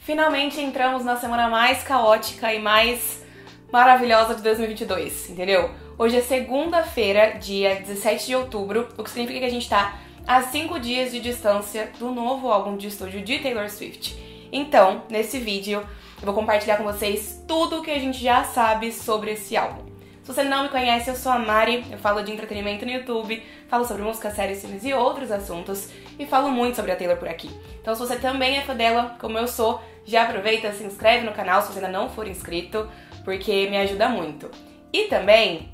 Finalmente entramos na semana mais caótica e mais maravilhosa de 2022, entendeu? Hoje é segunda-feira, dia 17 de outubro, o que significa que a gente tá a 5 dias de distância do novo álbum de estúdio de Taylor Swift. Então, nesse vídeo, eu vou compartilhar com vocês tudo o que a gente já sabe sobre esse álbum. Se você não me conhece, eu sou a Mari, eu falo de entretenimento no YouTube, falo sobre música, séries, filmes e outros assuntos, e falo muito sobre a Taylor por aqui. Então se você também é fã dela, como eu sou, já aproveita, se inscreve no canal se você ainda não for inscrito, porque me ajuda muito. E também,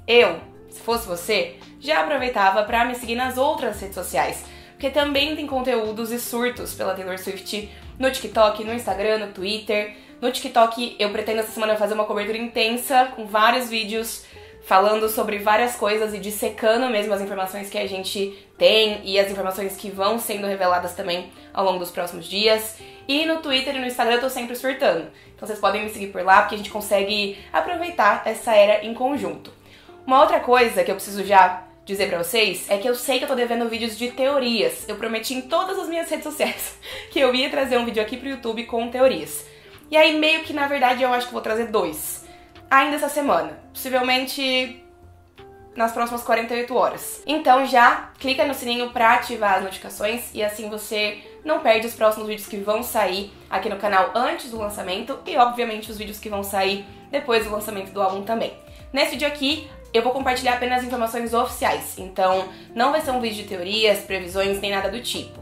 se fosse você, já aproveitava pra me seguir nas outras redes sociais, porque também tem conteúdos e surtos pela Taylor Swift no TikTok, no Instagram, no Twitter. No TikTok eu pretendo essa semana fazer uma cobertura intensa com vários vídeos falando sobre várias coisas e dissecando mesmo as informações que a gente tem e as informações que vão sendo reveladas também ao longo dos próximos dias. E no Twitter e no Instagram eu tô sempre surtando. Então vocês podem me seguir por lá porque a gente consegue aproveitar essa era em conjunto. Uma outra coisa que eu preciso já dizer pra vocês é que eu sei que eu tô devendo vídeos de teorias. Eu prometi em todas as minhas redes sociais que eu ia trazer um vídeo aqui pro YouTube com teorias. E aí meio que na verdade eu acho que vou trazer 2. Ainda essa semana, possivelmente nas próximas 48 horas. Então já clica no sininho pra ativar as notificações e assim você não perde os próximos vídeos que vão sair aqui no canal antes do lançamento e obviamente os vídeos que vão sair depois do lançamento do álbum também. Nesse vídeo aqui eu vou compartilhar apenas informações oficiais, então não vai ser um vídeo de teorias, previsões, nem nada do tipo.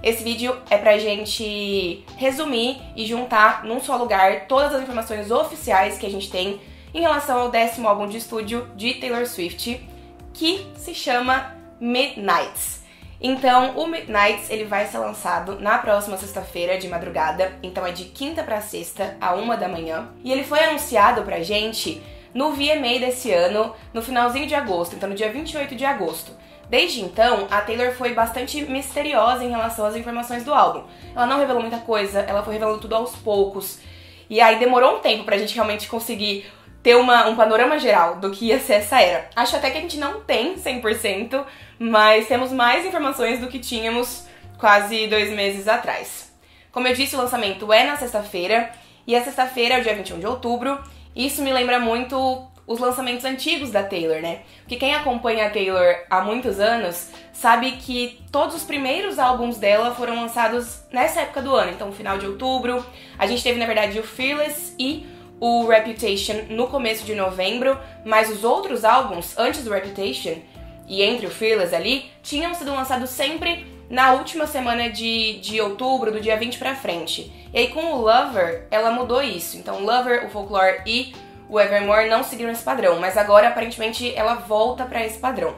Esse vídeo é pra gente resumir e juntar num só lugar todas as informações oficiais que a gente tem em relação ao 10º álbum de estúdio de Taylor Swift, que se chama Midnights. Então, o Midnights ele vai ser lançado na próxima sexta-feira de madrugada, então é de quinta pra sexta, à 1 da manhã. E ele foi anunciado pra gente no VMA desse ano, no finalzinho de agosto, então no dia 28 de agosto. Desde então, a Taylor foi bastante misteriosa em relação às informações do álbum. Ela não revelou muita coisa, ela foi revelando tudo aos poucos. E aí demorou um tempo pra gente realmente conseguir ter um panorama geral do que ia ser essa era. Acho até que a gente não tem 100%, mas temos mais informações do que tínhamos quase 2 meses atrás. Como eu disse, o lançamento é na sexta-feira, e a sexta-feira é o dia 21 de outubro. Isso me lembra muito os lançamentos antigos da Taylor, né? Porque quem acompanha a Taylor há muitos anos sabe que todos os primeiros álbuns dela foram lançados nessa época do ano, então no final de outubro. A gente teve, na verdade, o Fearless e o Reputation no começo de novembro, mas os outros álbuns, antes do Reputation e entre o Fearless ali, tinham sido lançados sempre na última semana de outubro, do dia 20 pra frente. E aí com o Lover, ela mudou isso. Então o Lover, o Folklore e o Evermore não seguiram esse padrão, mas agora aparentemente ela volta pra esse padrão.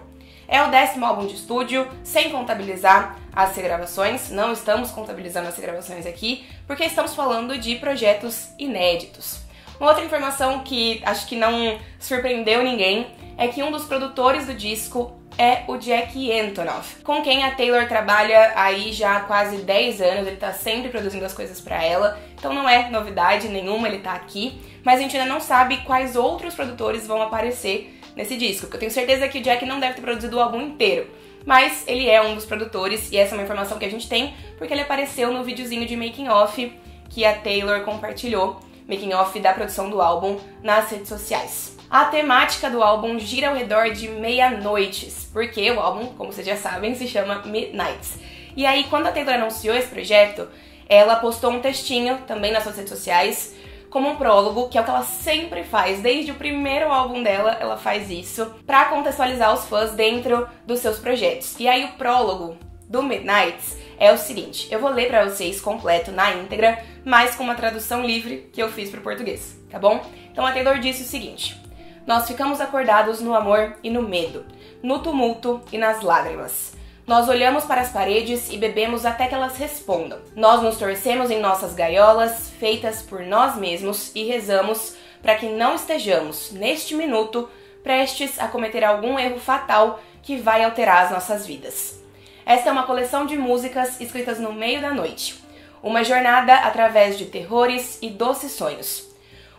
É o 10º álbum de estúdio, sem contabilizar as regravações. Não estamos contabilizando as regravações aqui, porque estamos falando de projetos inéditos. Uma outra informação que acho que não surpreendeu ninguém é que um dos produtores do disco é o Jack Antonoff, com quem a Taylor trabalha aí já há quase 10 anos, ele tá sempre produzindo as coisas pra ela, então não é novidade nenhuma ele tá aqui, mas a gente ainda não sabe quais outros produtores vão aparecer nesse disco, porque eu tenho certeza que o Jack não deve ter produzido o álbum inteiro, mas ele é um dos produtores e essa é uma informação que a gente tem porque ele apareceu no videozinho de making of que a Taylor compartilhou, making of da produção do álbum nas redes sociais. A temática do álbum gira ao redor de meia-noites, porque o álbum, como vocês já sabem, se chama Midnights. E aí, quando a Taylor anunciou esse projeto, ela postou um textinho também nas suas redes sociais, como um prólogo, que é o que ela sempre faz, desde o primeiro álbum dela, ela faz isso, pra contextualizar os fãs dentro dos seus projetos. E aí o prólogo do Midnights é o seguinte, eu vou ler pra vocês completo na íntegra, mas com uma tradução livre que eu fiz pro português, tá bom? Então a Taylor disse o seguinte: nós ficamos acordados no amor e no medo, no tumulto e nas lágrimas. Nós olhamos para as paredes e bebemos até que elas respondam. Nós nos torcemos em nossas gaiolas, feitas por nós mesmos, e rezamos para que não estejamos, neste minuto, prestes a cometer algum erro fatal que vai alterar as nossas vidas. Esta é uma coleção de músicas escritas no meio da noite. Uma jornada através de terrores e doces sonhos.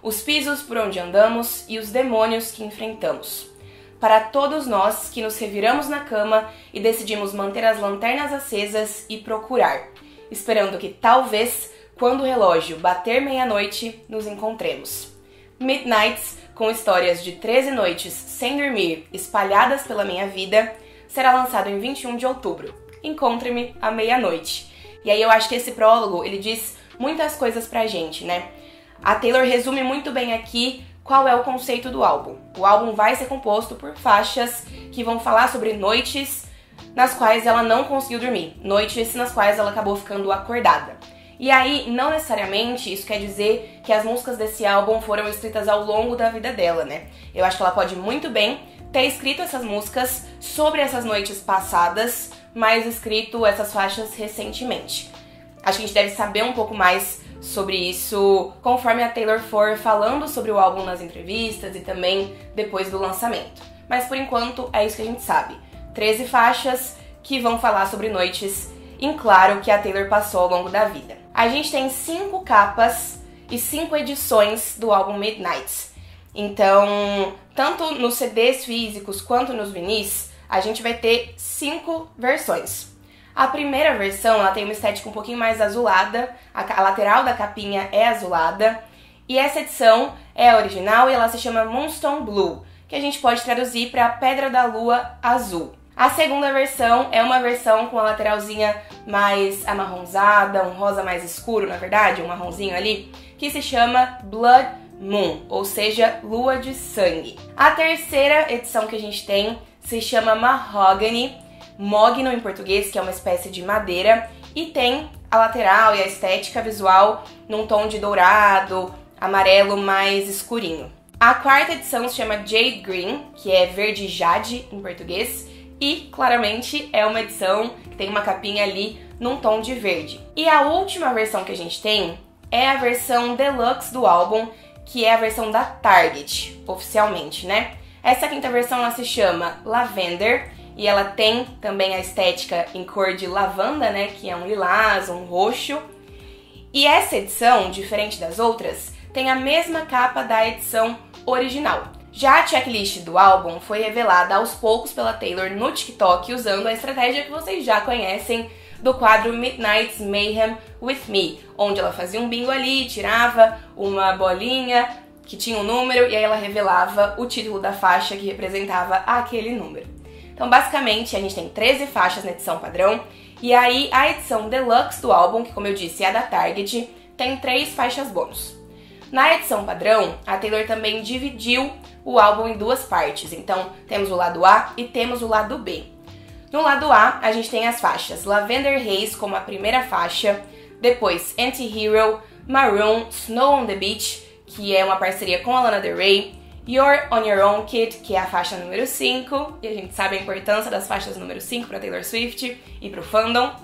Os pisos por onde andamos e os demônios que enfrentamos. Para todos nós que nos reviramos na cama e decidimos manter as lanternas acesas e procurar, esperando que talvez Quando o relógio bater meia-noite, nos encontremos. Midnights, com histórias de 13 noites sem dormir espalhadas pela minha vida, será lançado em 21 de outubro. Encontre-me à meia-noite. E aí eu acho que esse prólogo, ele diz muitas coisas pra gente, né? A Taylor resume muito bem aqui qual é o conceito do álbum. O álbum vai ser composto por faixas que vão falar sobre noites nas quais ela não conseguiu dormir, noites nas quais ela acabou ficando acordada. E aí, não necessariamente isso quer dizer que as músicas desse álbum foram escritas ao longo da vida dela, né? Eu acho que ela pode muito bem ter escrito essas músicas sobre essas noites passadas, mas escrito essas faixas recentemente. Acho que a gente deve saber um pouco mais sobre isso conforme a Taylor for falando sobre o álbum nas entrevistas e também depois do lançamento. Mas por enquanto é isso que a gente sabe. 13 faixas que vão falar sobre noites em claro que a Taylor passou ao longo da vida. A gente tem 5 capas e 5 edições do álbum Midnights. Então, tanto nos CDs físicos quanto nos vinis, a gente vai ter 5 versões. A primeira versão, ela tem uma estética um pouquinho mais azulada, a lateral da capinha é azulada, e essa edição é a original e ela se chama Moonstone Blue, que a gente pode traduzir para Pedra da Lua Azul. A segunda versão é uma versão com a lateralzinha mais amarronzada, um rosa mais escuro, na verdade, um marronzinho ali, que se chama Blood Moon, ou seja, Lua de Sangue. A terceira edição que a gente tem se chama Mahogany, mogno em português, que é uma espécie de madeira, e tem a lateral e a estética visual num tom de dourado, amarelo mais escurinho. A quarta edição se chama Jade Green, que é verde jade em português, e claramente é uma edição que tem uma capinha ali num tom de verde. E a última versão que a gente tem é a versão deluxe do álbum, que é a versão da Target, oficialmente, né? Essa quinta versão ela se chama Lavender, e ela tem também a estética em cor de lavanda, né? Que é um lilás, um roxo. E essa edição, diferente das outras, tem a mesma capa da edição original. Já a checklist do álbum foi revelada aos poucos pela Taylor no TikTok usando a estratégia que vocês já conhecem do quadro Midnight's Mayhem With Me, onde ela fazia um bingo ali, tirava uma bolinha que tinha um número e aí ela revelava o título da faixa que representava aquele número. Então, basicamente, a gente tem 13 faixas na edição padrão e aí a edição deluxe do álbum, que como eu disse é a da Target, tem 3 faixas bônus. Na edição padrão, a Taylor também dividiu o álbum em 2 partes, então temos o lado A e temos o lado B. No lado A, a gente tem as faixas Lavender Haze como a primeira faixa, depois Anti-Hero, Maroon, Snow on the Beach, que é uma parceria com a Lana Del Rey, You're on Your Own Kid, que é a faixa número 5, e a gente sabe a importância das faixas número 5 para Taylor Swift e para o fandom.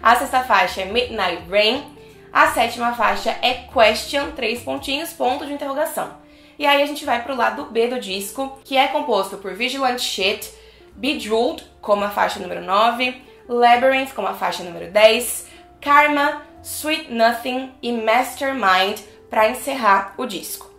A sexta faixa é Midnight Rain, a sétima faixa é Question, 3 pontinhos, ponto de interrogação. E aí a gente vai pro lado B do disco, que é composto por Vigilant Shit, Bejeweled, como a faixa número 9, Labyrinth, como a faixa número 10, Karma, Sweet Nothing e Mastermind, para encerrar o disco.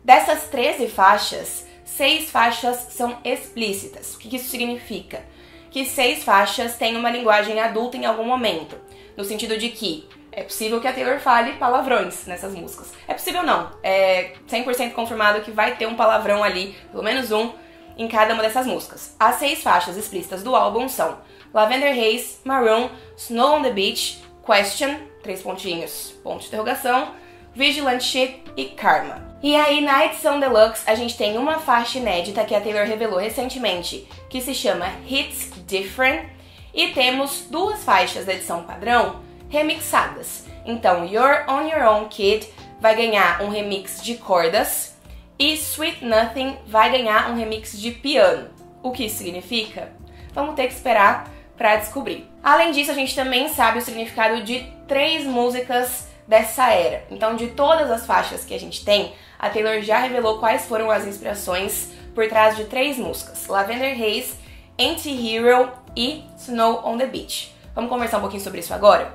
Dessas 13 faixas, 6 faixas são explícitas. O que isso significa? Que 6 faixas têm uma linguagem adulta em algum momento, no sentido de que é possível que a Taylor fale palavrões nessas músicas. É possível não, é 100% confirmado que vai ter um palavrão ali, pelo menos um, em cada uma dessas músicas. As 6 faixas explícitas do álbum são Lavender Haze, Maroon, Snow on the Beach, Question, 3 pontinhos, ponto de interrogação, Vigilant Shit e Karma. E aí na edição Deluxe a gente tem uma faixa inédita que a Taylor revelou recentemente, que se chama Hits Different, e temos 2 faixas da edição padrão remixadas. Então, You're on Your Own Kid vai ganhar um remix de cordas e Sweet Nothing vai ganhar um remix de piano. O que isso significa? Vamos ter que esperar para descobrir. Além disso, a gente também sabe o significado de 3 músicas dessa era. Então, de todas as faixas que a gente tem, a Taylor já revelou quais foram as inspirações por trás de 3 músicas: Lavender Haze, Anti-Hero e Snow on the Beach. Vamos conversar um pouquinho sobre isso agora?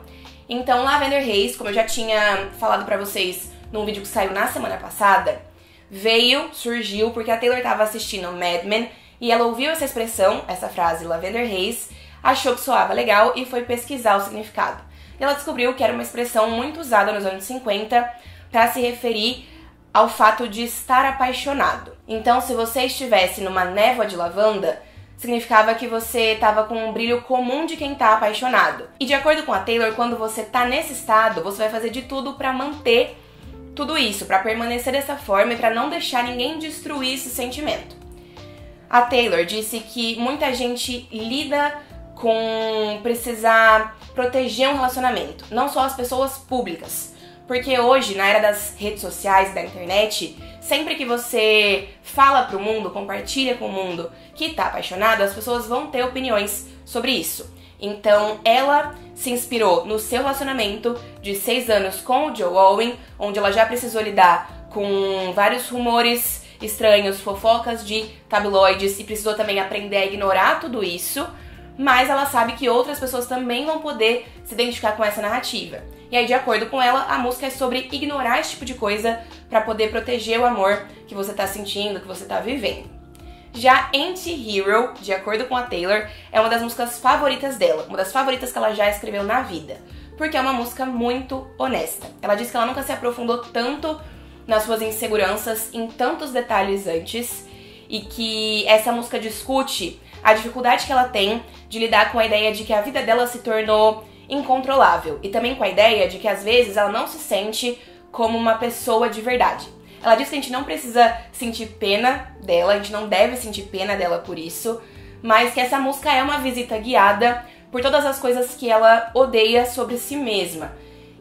Então, Lavender Haze, como eu já tinha falado pra vocês num vídeo que saiu na semana passada, surgiu porque a Taylor estava assistindo Mad Men e ela ouviu essa expressão, essa frase Lavender Haze, achou que soava legal e foi pesquisar o significado. e ela descobriu que era uma expressão muito usada nos anos 50 para se referir ao fato de estar apaixonado. Então, se você estivesse numa névoa de lavanda, significava que você estava com um brilho comum de quem está apaixonado. E de acordo com a Taylor, quando você está nesse estado, você vai fazer de tudo para manter tudo isso, para permanecer dessa forma e para não deixar ninguém destruir esse sentimento. A Taylor disse que muita gente lida com precisar proteger um relacionamento, não só as pessoas públicas. Porque hoje, na era das redes sociais, da internet, sempre que você fala pro mundo, compartilha com o mundo que tá apaixonado, as pessoas vão ter opiniões sobre isso. Então, ela se inspirou no seu relacionamento de 6 anos com o Joe Alwyn, onde ela já precisou lidar com vários rumores estranhos, fofocas de tabloides e precisou também aprender a ignorar tudo isso, mas ela sabe que outras pessoas também vão poder se identificar com essa narrativa. E aí, de acordo com ela, a música é sobre ignorar esse tipo de coisa para poder proteger o amor que você tá sentindo, que você tá vivendo. Já Anti-Hero, de acordo com a Taylor, é uma das músicas favoritas dela, uma das favoritas que ela já escreveu na vida, porque é uma música muito honesta. Ela diz que ela nunca se aprofundou tanto nas suas inseguranças, em tantos detalhes antes, e que essa música discute a dificuldade que ela tem de lidar com a ideia de que a vida dela se tornou incontrolável, e também com a ideia de que às vezes ela não se sente como uma pessoa de verdade. Ela diz que a gente não precisa sentir pena dela, a gente não deve sentir pena dela por isso, mas que essa música é uma visita guiada por todas as coisas que ela odeia sobre si mesma.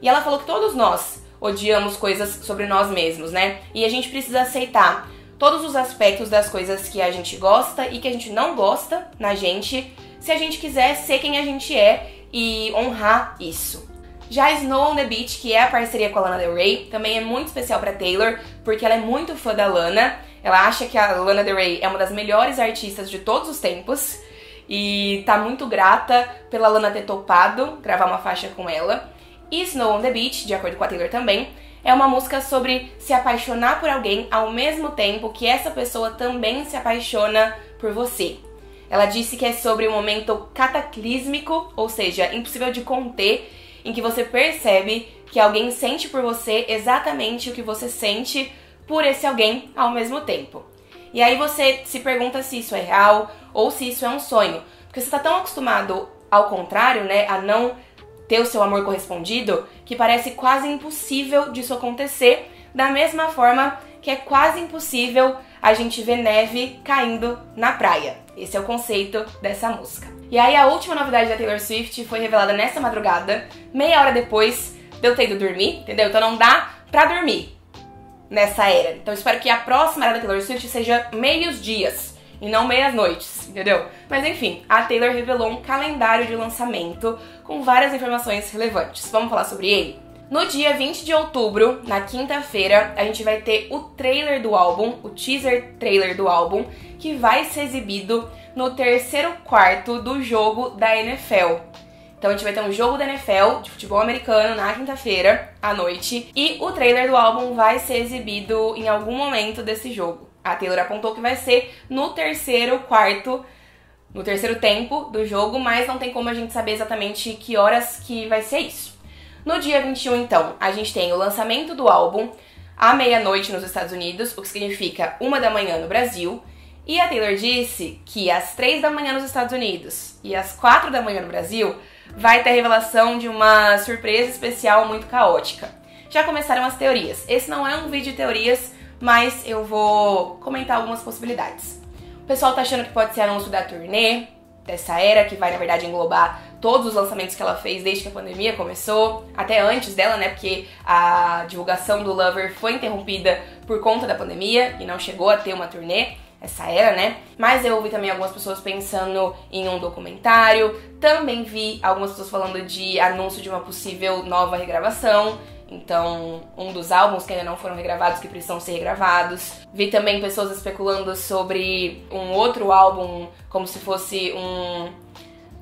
E ela falou que todos nós odiamos coisas sobre nós mesmos, né? E a gente precisa aceitar todos os aspectos das coisas que a gente gosta e que a gente não gosta na gente, se a gente quiser ser quem a gente é e honrar isso. Já Snow on the Beach, que é a parceria com a Lana Del Rey, também é muito especial pra Taylor, porque ela é muito fã da Lana. Ela acha que a Lana Del Rey é uma das melhores artistas de todos os tempos e tá muito grata pela Lana ter topado gravar uma faixa com ela. E Snow on the Beach, de acordo com a Taylor também, é uma música sobre se apaixonar por alguém ao mesmo tempo que essa pessoa também se apaixona por você. Ela disse que é sobre um momento cataclísmico, ou seja, impossível de conter, em que você percebe que alguém sente por você exatamente o que você sente por esse alguém ao mesmo tempo. E aí você se pergunta se isso é real ou se isso é um sonho. Porque você está tão acostumado ao contrário, né, a não ter o seu amor correspondido, que parece quase impossível disso acontecer, da mesma forma que é quase impossível a gente ver neve caindo na praia. Esse é o conceito dessa música. E aí a última novidade da Taylor Swift foi revelada nessa madrugada, meia hora depois de eu ter ido dormir, entendeu? Então não dá pra dormir nessa era. Então espero que a próxima era da Taylor Swift seja meios dias e não meias noites, entendeu? Mas enfim, a Taylor revelou um calendário de lançamento com várias informações relevantes. Vamos falar sobre ele? No dia 20 de outubro, na quinta-feira, a gente vai ter o trailer do álbum, o teaser trailer do álbum, que vai ser exibido no terceiro quarto do jogo da NFL. Então a gente vai ter um jogo da NFL, de futebol americano, na quinta-feira, à noite, e o trailer do álbum vai ser exibido em algum momento desse jogo. A Taylor apontou que vai ser no terceiro quarto, no terceiro tempo do jogo, mas não tem como a gente saber exatamente que horas que vai ser isso. No dia 21, então, a gente tem o lançamento do álbum à meia-noite nos Estados Unidos, o que significa 1 da manhã no Brasil. E a Taylor disse que às 3 da manhã nos Estados Unidos e às 4 da manhã no Brasil vai ter a revelação de uma surpresa especial muito caótica. Já começaram as teorias. Esse não é um vídeo de teorias, mas eu vou comentar algumas possibilidades. O pessoal tá achando que pode ser anúncio da turnê dessa era, que vai, na verdade, englobar todos os lançamentos que ela fez desde que a pandemia começou, até antes dela, né, porque a divulgação do Lover foi interrompida por conta da pandemia e não chegou a ter uma turnê, essa era, né? Mas eu ouvi também algumas pessoas pensando em um documentário, também vi algumas pessoas falando de anúncio de uma possível nova regravação, então um dos álbuns que ainda não foram regravados, que precisam ser regravados. Vi também pessoas especulando sobre um outro álbum, como se fosse um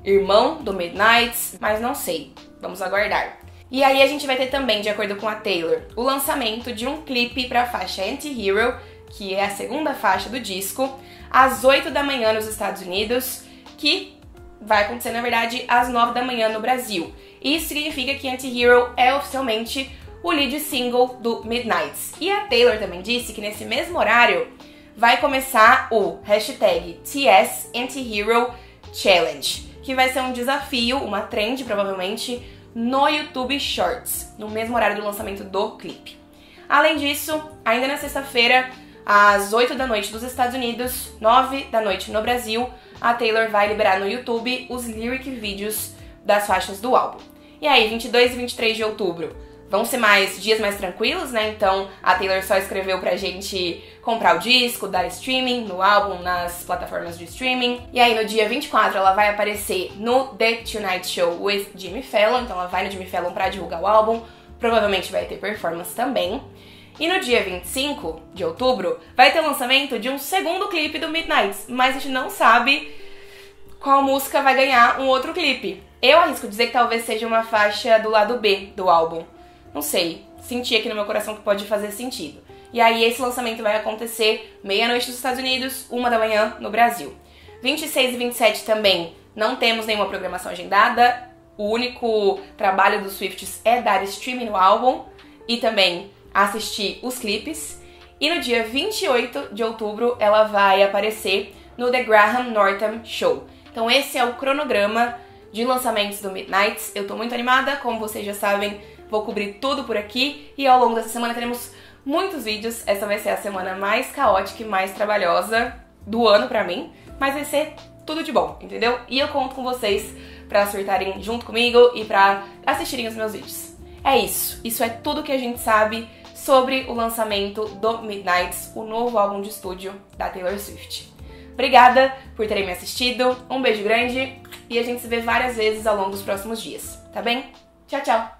irmão do Midnights, mas não sei, vamos aguardar. E aí a gente vai ter também, de acordo com a Taylor, o lançamento de um clipe para a faixa Anti-Hero, que é a segunda faixa do disco, às 8 da manhã nos Estados Unidos, que vai acontecer, na verdade, às 9 da manhã no Brasil. Isso significa que Anti-Hero é oficialmente o lead single do Midnights. E a Taylor também disse que nesse mesmo horário vai começar o hashtag TS Anti-Hero Challenge, que vai ser um desafio, uma trend provavelmente, no YouTube Shorts, no mesmo horário do lançamento do clipe. Além disso, ainda na sexta-feira, às 8 da noite dos Estados Unidos, 9 da noite no Brasil, a Taylor vai liberar no YouTube os lyric vídeos das faixas do álbum. E aí, 22 e 23 de outubro, vão ser dias mais tranquilos, né? Então a Taylor só escreveu pra gente comprar o disco, dar streaming no álbum, nas plataformas de streaming. E aí no dia 24 ela vai aparecer no The Tonight Show with Jimmy Fallon, então ela vai no Jimmy Fallon pra divulgar o álbum, provavelmente vai ter performance também. E no dia 25 de outubro vai ter o lançamento de um segundo clipe do Midnights, mas a gente não sabe qual música vai ganhar um outro clipe. Eu arrisco dizer que talvez seja uma faixa do lado B do álbum. Não sei, senti aqui no meu coração que pode fazer sentido. E aí esse lançamento vai acontecer meia-noite nos Estados Unidos, 1 da manhã no Brasil. 26 e 27 também não temos nenhuma programação agendada. O único trabalho dos Swifties é dar streaming no álbum e também assistir os clipes. E no dia 28 de outubro ela vai aparecer no The Graham Norton Show. Então esse é o cronograma de lançamentos do Midnights. Eu tô muito animada, como vocês já sabem, vou cobrir tudo por aqui e ao longo dessa semana teremos muitos vídeos. Essa vai ser a semana mais caótica e mais trabalhosa do ano pra mim, mas vai ser tudo de bom, entendeu? E eu conto com vocês pra surtarem junto comigo e pra assistirem os meus vídeos. É isso. Isso é tudo que a gente sabe sobre o lançamento do Midnights, o novo álbum de estúdio da Taylor Swift. Obrigada por terem me assistido, um beijo grande e a gente se vê várias vezes ao longo dos próximos dias, tá bem? Tchau, tchau!